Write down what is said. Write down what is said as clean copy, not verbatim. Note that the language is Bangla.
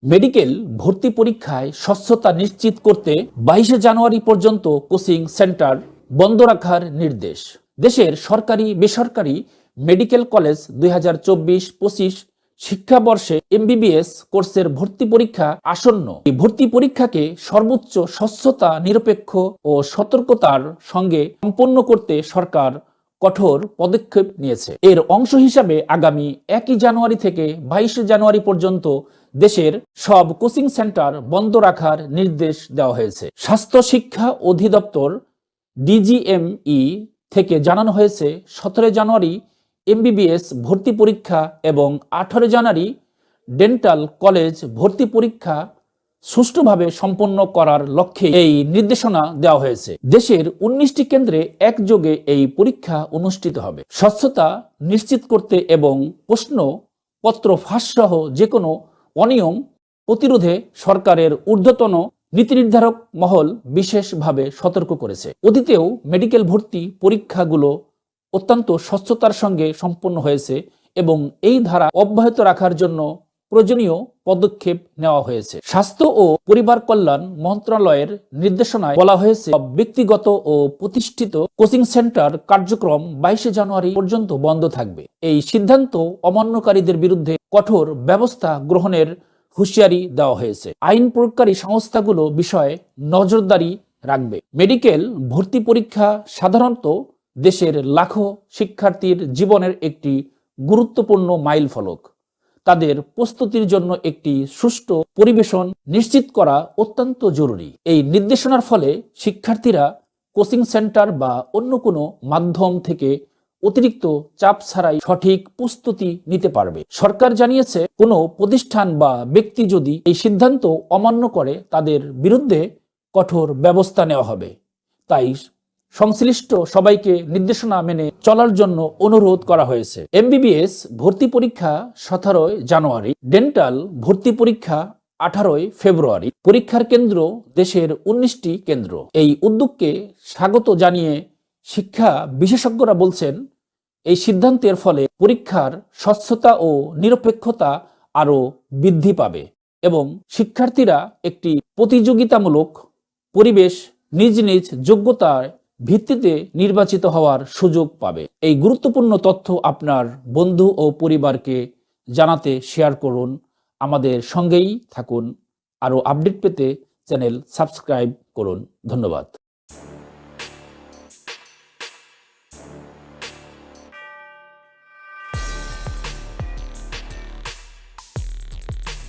মেডিকেল ভর্তি পরীক্ষায় স্বচ্ছতা নিশ্চিত করতে 22 জানুয়ারি পর্যন্ত কোচিং সেন্টার বন্ধ রাখার নির্দেশ। দেশের সরকারি বেসরকারি মেডিকেল কলেজ 2024-25 শিক্ষাবর্ষে এমবিবিএস কোর্সের ভর্তি পরীক্ষা আসন্ন। এই ভর্তি পরীক্ষাকে সর্বোচ্চ স্বচ্ছতা, নিরপেক্ষ ও সতর্কতার সঙ্গে সম্পন্ন করতে সরকার কঠোর পদক্ষেপ নিয়েছে। এর অংশ হিসাবে আগামী 1 জানুয়ারি থেকে 22 জানুয়ারি পর্যন্ত দেশের সব কোচিং সেন্টার বন্ধ রাখার নির্দেশ দেওয়া হয়েছে। স্বাস্থ্য শিক্ষা অধিদপ্তর ডিজিএমই থেকে জানানো হয়েছে 17 জানুয়ারি এমবিবিএস ভর্তি পরীক্ষা এবং 18 জানুয়ারি ডেন্টাল কলেজ ভর্তি পরীক্ষা সুষ্ঠুভাবে সম্পন্ন করার লক্ষ্যে এই নির্দেশনা দেওয়া হয়েছে। দেশের 19টি কেন্দ্রে একযোগে এই পরীক্ষা অনুষ্ঠিত হবে। স্বচ্ছতা নিশ্চিত করতে এবং প্রশ্নপত্র ফাঁস সহ যে কোনো অনিয়ম প্রতিরোধে সরকারের ঊর্ধ্বতন নীতি নির্ধারক মহল বিশেষভাবে সতর্ক করেছে। অতীতেও মেডিকেল ভর্তি পরীক্ষাগুলো অত্যন্ত স্বচ্ছতার সঙ্গে সম্পন্ন হয়েছে এবং এই ধারা অব্যাহত রাখার জন্য প্রয়োজনীয় পদক্ষেপ নেওয়া হয়েছে। স্বাস্থ্য ও পরিবার কল্যাণ মন্ত্রণালয়ের নির্দেশনায় বলা হয়েছে, ব্যক্তিগত ও প্রতিষ্ঠিত কোচিং সেন্টার কার্যক্রম 22 জানুয়ারি পর্যন্ত বন্ধ থাকবে। এই সিদ্ধান্ত অমান্যকারীদের বিরুদ্ধে কঠোর ব্যবস্থা গ্রহণের হুঁশিয়ারি দেওয়া হয়েছে। আইন প্রয়োগকারী সংস্থাগুলো বিষয়ে নজরদারি রাখবে। মেডিকেল ভর্তি পরীক্ষা সাধারণত দেশের লাখো শিক্ষার্থীর জীবনের একটি গুরুত্বপূর্ণ মাইলফলক। তাদের প্রস্তুতির জন্য একটি সুষ্ঠু পরিবেশন নিশ্চিত করা অত্যন্ত জরুরি। এই নির্দেশনার ফলে শিক্ষার্থীরা কোচিং সেন্টার বা অন্য কোনো মাধ্যম থেকে অতিরিক্ত চাপ ছাড়াই সঠিক প্রস্তুতি নিতে পারবে। সরকার জানিয়েছে, কোনো প্রতিষ্ঠান বা ব্যক্তি যদি এই সিদ্ধান্ত অমান্য করে তাদের বিরুদ্ধে কঠোর ব্যবস্থা নেওয়া হবে। তাই সংশ্লিষ্ট সবাইকে নির্দেশনা মেনে চলার জন্য অনুরোধ করা হয়েছে। এমবিবিএস ভর্তি পরীক্ষা 17 জানুয়ারি, ডেন্টাল ভর্তি পরীক্ষা 18 ফেব্রুয়ারি। পরীক্ষার কেন্দ্র দেশের 19টি কেন্দ্র। এই উদ্যোগকে স্বাগত জানিয়ে শিক্ষা বিশেষজ্ঞরা বলছেন, এই সিদ্ধান্তের ফলে পরীক্ষার স্বচ্ছতা ও নিরপেক্ষতা আরও বৃদ্ধি পাবে এবং শিক্ষার্থীরা একটি প্রতিযোগিতামূলক পরিবেশ নিজ নিজ যোগ্যতার ভিত্তিতে নির্বাচিত হওয়ার সুযোগ পাবে। এই গুরুত্বপূর্ণ তথ্য আপনার বন্ধু ও পরিবারকে জানাতে শেয়ার করুন। আমাদের সঙ্গেই থাকুন। আরও আপডেট পেতে চ্যানেল সাবস্ক্রাইব করুন। ধন্যবাদ।